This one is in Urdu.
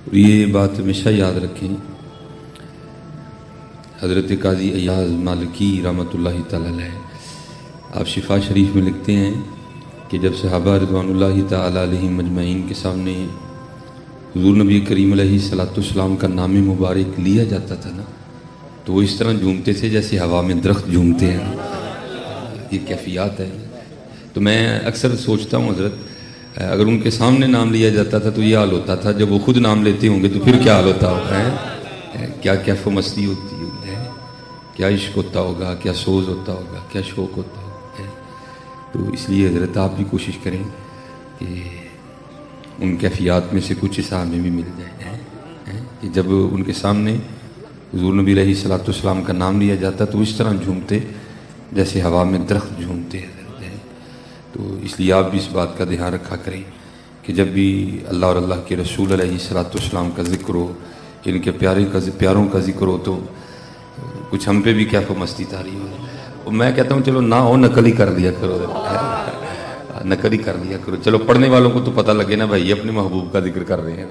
اور یہ بات ہمیشہ یاد رکھیں، حضرت قاضی ایاز مالکی رحمۃ اللہ تعالی علیہ آپ شفا شریف میں لکھتے ہیں کہ جب صحابہ رضوان اللہ تعالی علیہم مجمعین کے سامنے حضور نبی کریم علیہ الصلوۃ والسلام کا نام مبارک لیا جاتا تھا نا، تو وہ اس طرح جھومتے تھے جیسے ہوا میں درخت جھومتے ہیں. یہ کیفیات ہے. تو میں اکثر سوچتا ہوں حضرت اگر ان کے سامنے نام لیا جاتا تھا تو یہ حال ہوتا تھا، جب وہ خود نام لیتے ہوں گے تو پھر کیا حال ہوتا ہوگا ہے؟ کیا کیف و مستی ہوتی ہے، کیا عشق ہوتا ہوگا، کیا سوز ہوتا ہوگا، کیا شوق ہوتا ہوگا. تو اس لیے حضرت آپ بھی کوشش کریں کہ ان کیفیات میں سے کچھ حصہ ہمیں بھی مل جائے کہ جب ان کے سامنے حضور نبی علیہ الصلوۃ والسلام کا نام لیا جاتا تو اس طرح جھومتے جیسے ہوا میں درخت جھومتے ہیں. تو اس لیے آپ بھی اس بات کا دھیان رکھا کریں کہ جب بھی اللہ اور اللہ کے رسول علیہ الصلوۃ والسلام کا ذکر ہو، ان کے پیاروں کا ذکر ہو، تو کچھ ہم پہ بھی کیف و مستی طاری ہو. اور میں کہتا ہوں چلو نہ ہو نقل ہی کر دیا کرو، نقل ہی کر دیا کرو. چلو پڑھنے والوں کو تو پتہ لگے نا بھائی یہ اپنے محبوب کا ذکر کر رہے ہیں.